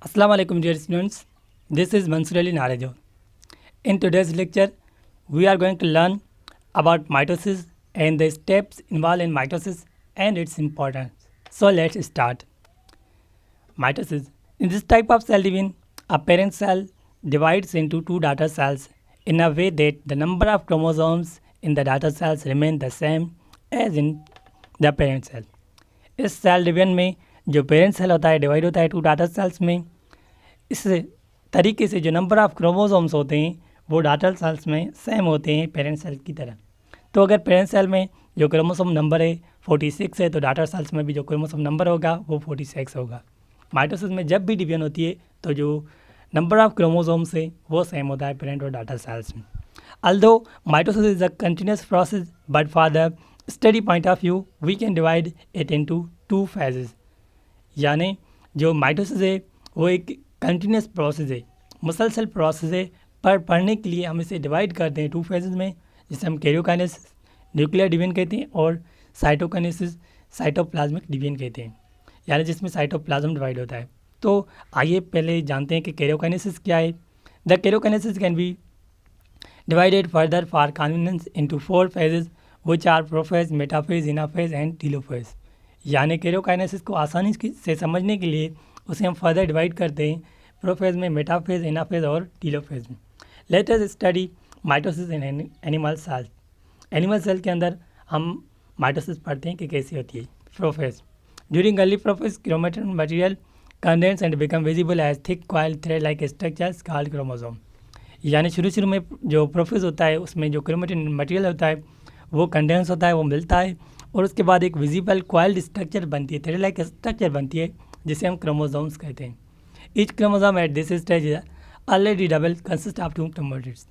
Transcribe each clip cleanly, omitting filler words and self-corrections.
Assalamu alaikum dear students. This is Mansur Ali Narejo. In today's lecture, we are going to learn about mitosis and the steps involved in mitosis and its importance. So let's start. Mitosis. In this type of cell division, a parent cell divides into two daughter cells in a way that the number of chromosomes in the daughter cells remain the same as in the parent cell. इस cell division में जो parent cell होता है divide होता है to daughter sales में। इस तरीके से जो नंबर ऑफ क्रोमोसोम्स होते हैं वो डाटर सेल्स में सेम होते हैं पेरेंट सेल की तरह। तो अगर पेरेंट सेल में जो क्रोमोसोम नंबर है 46 है तो डाटर सेल्स में भी जो क्रोमोसोम नंबर होगा वो 46 होगा। माइटोसिस में जब भी डिवीजन होती है तो जो नंबर ऑफ क्रोमोसोम्स है वो सेम होता है पेरेंट और डाटर सेल्स में। Although mitosis is a continuous process, but for the study point of view, we can divide it into two phases. यानी जो माइटोसिस है वो एक कंटिन्यूस प्रोसेस है, मुसलसल प्रोसेस है, पर पढ़ने के लिए हम इसे डिवाइड करते हैं टू फेजेस में, जिसे हम कैरियोकाइनेसिस न्यूक्लियर डिवीजन कहते हैं और साइटोकाइनेसिस साइटोप्लाज्मिक डिवीजन कहते हैं, यानी जिसमें साइटोप्लाज्म डिवाइड होता है। तो आइए पहले जानते हैं कि कैरियोकाइनेसिस क्या है। The karyokinesis can be divided further for convenience into four phases which are prophase, metaphase, anaphase and telophase। यानी कैरियोकाइनेसिस को आसानी से समझने के लिए उसे हम फर्दर डिवाइड करते हैं प्रोफेज में, मेटाफेज, एनाफेज और टीलोफेज में। Let us study mitosis in animal cell. Animal cell के अंदर हम माइटोसिस पढ़ते हैं कि कैसी होती है। Prophase during early prophase chromatin material condense and become visible as thick coil thread like structures called chromosome. यानी शुरू में जो प्रोफेज होता है उसमें जो क्रोमेटिन मटेरियल होता है वो कंडेंस होता है, वो मिलता है और उसके बाद एक विजिबल कॉइल्ड स्ट्रक्चर बनती है, थ्रेड लाइक स्ट्रक्चर बनती है जिसे हम क्रोमोसोम्स कहते हैं। Each chromosome at this stage already double consist of two chromatids.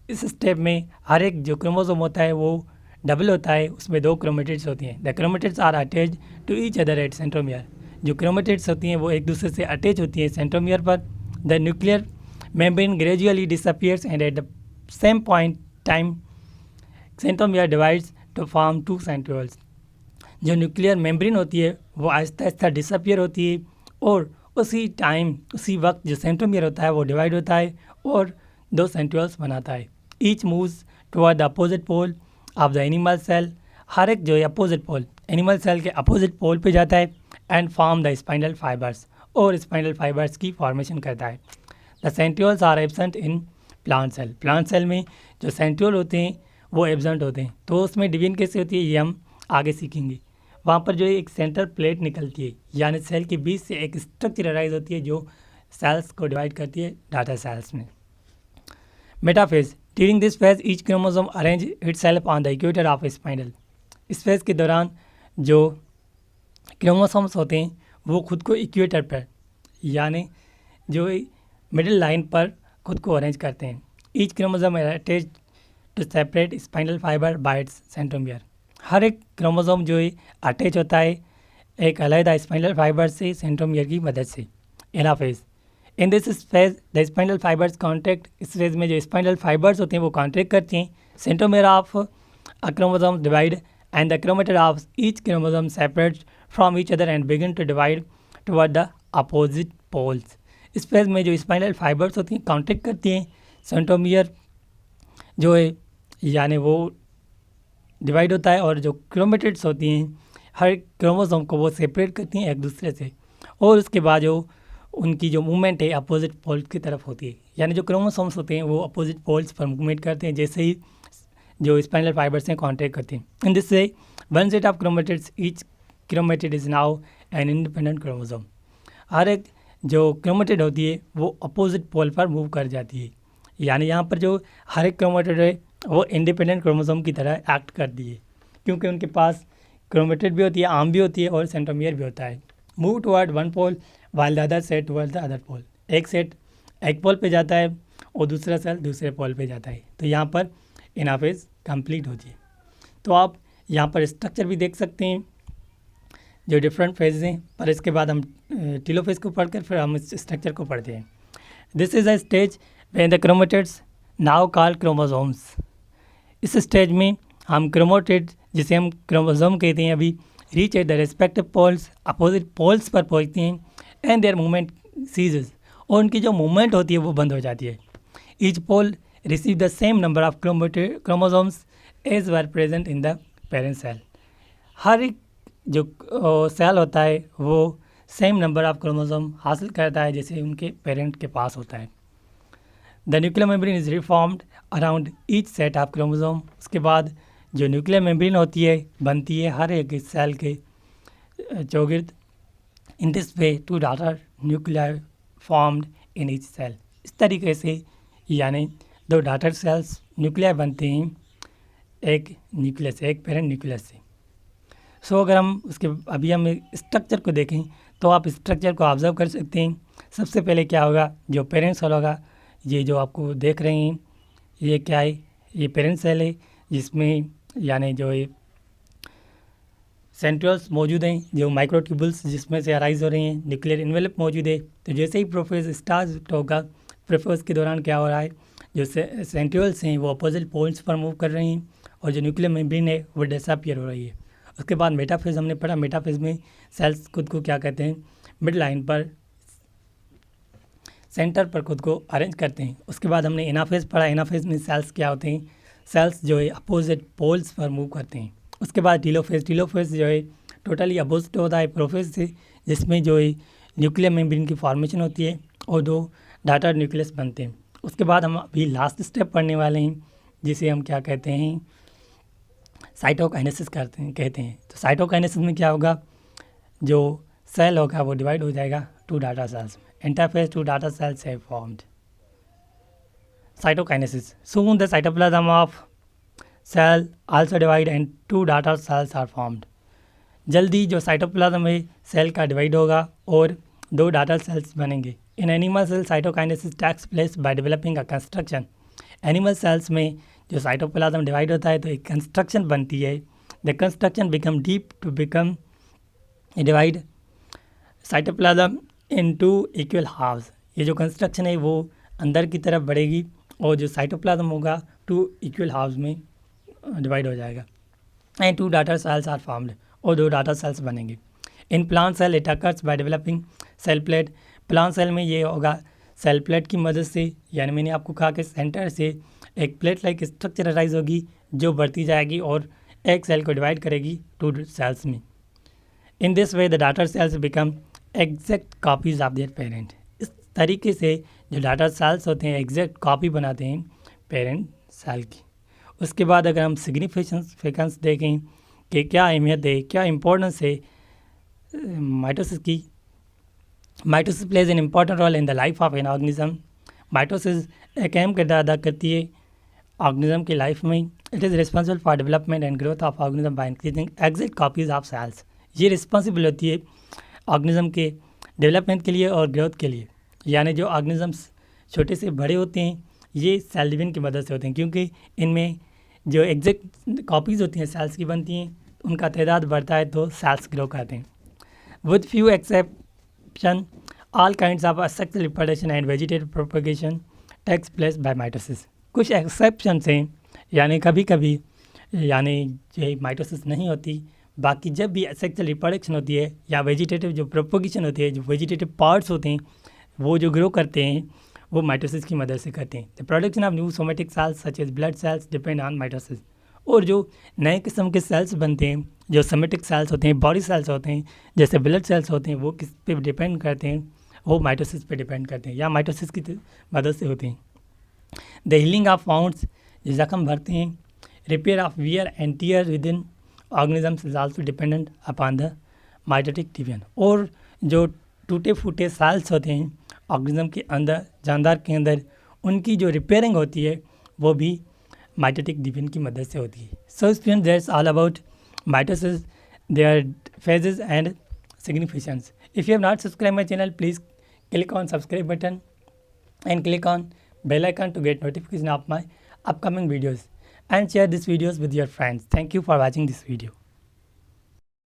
इस स्टेप में हर एक जो क्रोमोसोम होता है वो डबल होता है, उसमें दो क्रोमेटिड्स होती हैं। The chromatids are attach to each other at centromere. जो क्रोमेटिड्स होती हैं वो एक दूसरे से अटैच होती हैं सेंट्रोमियर पर। The nuclear membrane gradually disappears and at the same point time centromere divides to form two centrioles। जो न्यूक्लियर मेम्ब्रेन होती है वो आहिस्ता आहिस्ता डिसअपियर होती है और उसी वक्त जो सेंट्रोमियर होता है वो डिवाइड होता है और दो सेंट्रियोल्स बनाता है। Each moves toward the opposite pole of the animal cell. हर एक जो है अपोजिट पोल एनिमल सेल के अपोजिट पोल पे जाता है and form the spinal fibres, और स्पाइनल फाइबर्स की फॉर्मेशन करता है। The centrioles are absent in plant cell. Plant cell में जो सेंट्रियोल होते हैं वो एब्सेंट होते हैं। तो उसमें डिवीजन कैसे होती है ये हम आगे सीखेंगे। वहाँ पर जो एक सेंटर प्लेट निकलती है, यानी सेल के बीच से एक स्ट्रक्चर अराइज होती है जो सेल्स को डिवाइड करती है डाटा सेल्स में। Metaphase during this phase each chromosome arrange itself on the equator of spinal. इस फेज के दौरान जो क्रोमोसोम्स होते हैं वो खुद को इक्वेटर पर, यानी जो मिडिल लाइन पर खुद को अरेंज करते हैं। Each chromosome attach to separate spinal fibre by its centromere. हर एक क्रोमोसोम जो है अटैच होता है एक अलग स्पाइनल फाइबर से सेंट्रोमियर की मदद से। Anaphase in this phase the spinal fibres contract. इस फेज में जो स्पाइनल फाइबर्स होते हैं वो कॉन्ट्रैक्ट करती हैं। Centromere of a chromosome divide and the chromatid of each chromosome separate from each other and begin to divide toward the opposite poles. इस phase में जो स्पाइनल फाइबर्स होती हैं कॉन्ट्रैक्ट करती हैं, सेंट्रोमियर जो है यानी वो डिवाइड होता है और जो क्रोमेटिड्स होती हैं हर क्रोमोसोम को वो सेपरेट करती हैं एक दूसरे से, और उसके बाद जो उनकी जो मूवमेंट है अपोजिट पोल्स की तरफ होती है। यानी जो क्रोमोसोम्स होते हैं वो अपोजिट पोल्स पर मूवमेंट करते हैं जैसे ही जो स्पाइनल फाइबर्स हैं कॉन्ट्रैक्ट करते हैं। In this way one set of chromatids each chromatid is now an independent chromosome. हर एक जो क्रोमेटिड होती है वो अपोजिट पोल पर मूव कर जाती है, यानी यहाँ पर जो हर एक क्रोमेटिड है वो इंडिपेंडेंट क्रोमोसोम की तरह एक्ट करती है, क्योंकि उनके पास क्रोमेटिड भी होती है, आर्म भी होती है और सेंट्रोमियर भी होता है। Move toward one pole while the other set toward the other pole. एक सेट एक पोल पे जाता है और दूसरा सेल दूसरे पोल पे जाता है। तो यहाँ पर एनाफेज कंप्लीट होती है। तो आप यहाँ पर स्ट्रक्चर भी देख सकते हैं जो डिफरेंट फेज हैं, पर इसके बाद हम टीलोफेज को पढ़कर फिर हम इस स्ट्रक्चर को पढ़ते हैं। This is a stage when the chromatids now called chromosomes. इस स्टेज में हम क्रोमेटिड जिसे हम क्रोमोसोम कहते हैं अभी reach at the respective poles, opposite poles पर पहुँचते हैं एंड देयर मूवमेंट सीजेस, और उनकी जो मूवमेंट होती है वो बंद हो जाती है. Each pole receive the same number of chromosomes as were present in the parent cell. हर एक जो सेल होता है वो सेम नंबर ऑफ क्रोमोसोम हासिल करता है जैसे उनके पेरेंट के पास होता है. The nuclear membrane is reformed around each set of chromosome. उसके बाद जो न्यूक्लियर मेम्ब्रेन होती है बनती है हर एक सेल के चौगिर्द. In this way 2 daughter nuclear formed in each cell. इस तरीके से यानी 2 डॉटर सेल्स न्यूक्लियर बनते हैं एक न्यूक्लियस से, एक पेरेंट न्यूक्लियस से. सो अगर हम उसके अभी हम स्ट्रक्चर को देखें तो आप स्ट्रक्चर को ऑब्जर्व कर सकते हैं. सबसे पहले क्या होगा, जो पेरेंट सेल होगा, ये जो आपको देख रहे हैं ये क्या है, ये पेरेंट सेल है जिसमें यानी जो ये सेंट्रियोल्स मौजूद हैं, जो माइक्रोट्यूबुल्स जिसमें से अराइज हो रहे हैं, न्यूक्लियर इन्वेलप मौजूद है. तो जैसे ही प्रोफेज स्टार्ट होगा, प्रोफेज के दौरान क्या हो रहा है, जो सेंट्रियोल्स हैं वो अपोजिट पोल्स पर मूव कर रही हैं और जो न्यूक्लियर मेम्ब्रेन है वो डिसअपीयर हो रही है. उसके बाद मेटाफेज हमने पढ़ा. मेटाफेज में सेल्स खुद को क्या कहते हैं, मिड लाइन पर सेंटर पर खुद को अरेंज करते हैं. उसके बाद हमने एनाफेज पढ़ा. एनाफेज में सेल्स क्या होते हैं, सेल्स जो है अपोजिट पोल्स पर मूव करते हैं. उसके बाद टीलोफेज. टीलोफेज जो है टोटली अपोजिट होता है प्रोफेज से, जिसमें जो है न्यूक्लियर मेम्ब्रेन की फॉर्मेशन होती है और 2 डॉटर न्यूक्लियस बनते हैं. उसके बाद हम अभी लास्ट स्टेप पढ़ने वाले हैं जिसे हम क्या कहते हैं, साइटोकाइनेसिस कहते हैं. तो साइटोकाइनेसिस में क्या होगा, जो सेल होगा वो डिवाइड हो जाएगा 2 डाटा सेल्स में. इंटरफेस 2 डाटा सेल्स है formed. Cytokinesis. Soon the cytoplasm of cell also divide and 2 daughter cells are formed. जल्दी जो साइटोप्लाज्म है सेल का डिवाइड होगा और 2 डाटर सेल्स बनेंगे. In animal cell cytokinesis takes place by developing a construction. Animal cells में जो cytoplasm divide होता है तो एक कंस्ट्रक्शन बनती है. The construction become deep to become divide cytoplasm into equal halves. ये जो कंस्ट्रक्शन है वो अंदर की तरफ बढ़ेगी और जो साइटोप्लाज्म होगा 2 इक्वल हाफ्स में डिवाइड हो जाएगा. And 2 daughter cells are formed और 2 डाटर सेल्स बनेंगे. In plant cell it occurs by developing cell plate. Plant cell में ये होगा सेल प्लेट की मदद से, यानी मैंने आपको कहा कि सेंटर से एक प्लेट लाइक स्ट्रक्चर अराइज होगी जो बढ़ती जाएगी और एक सेल को डिवाइड करेगी 2 सेल्स में. इन this way the daughter sales become exact copies of their parent. इस तरीके से जो डाटर सेल्स होते हैं एग्जैक्ट कॉपी बनाते हैं पेरेंट सेल की. उसके बाद अगर हम सिग्निफिकेंस देखें कि क्या अहमियत है, क्या इम्पोर्टेंस है माइटोसिस की. Mitosis plays an important role in the life of an organism. Mitosis एक अहम किरदार अदा करती है ऑर्गेनिज्म की लाइफ में. It is responsible for development and growth of organism by increasing exact copies of cells. ये रिस्पॉन्सिबल होती है ऑर्गेनिज्म के डेवलपमेंट के लिए और ग्रोथ के लिए. यानी जो ऑर्गेनिजम्स छोटे से बड़े होते हैं ये सेल डिवीजन की मदद से होते हैं, क्योंकि इनमें जो एग्जैक्ट कॉपीज़ होती हैं सेल्स की बनती हैं, उनका तादाद बढ़ता है तो सेल्स ग्रो करते हैं. With few exception all kinds of sexual reproduction and vegetative propagation takes place by mitosis. कुछ एक्सेप्शंस हैं, यानी कभी कभी यानी जो माइटोसिस नहीं होती, बाकी जब भी सेक्सुअल रिप्रोडक्शन होती है या वेजिटेटिव जो प्रोपगेशन होती है, जो वेजिटेटिव पार्ट्स होते हैं वो जो ग्रो करते हैं वो माइटोसिस की मदद से करते हैं. The production of new somatic cells such as blood cells depend on mitosis. और जो नए किस्म के सेल्स बनते हैं, जो सोमेटिक सेल्स होते हैं, बॉडी सेल्स होते हैं, जैसे ब्लड सेल्स होते हैं, वो किस पे डिपेंड करते हैं, वो माइटोसिस पे डिपेंड करते हैं या माइटोसिस की मदद से होते हैं. द हीलिंग ऑफ वाउंड्स, जख्म भरते हैं, repair of wear and tear within organisms is also dependent upon the mitotic division. और जो टूटे फूटे सेल्स होते हैं ऑर्गेनिज्म के अंदर, जानदार के अंदर, उनकी जो रिपेयरिंग होती है वो भी माइटोटिक डिवीजन की मदद से होती है. So students, that's all about mitosis, their phases and significance. If you have not subscribed my channel, please click on subscribe button and click on bell icon to get notification of my upcoming videos, and share these videos with your friends. Thank you for watching this video.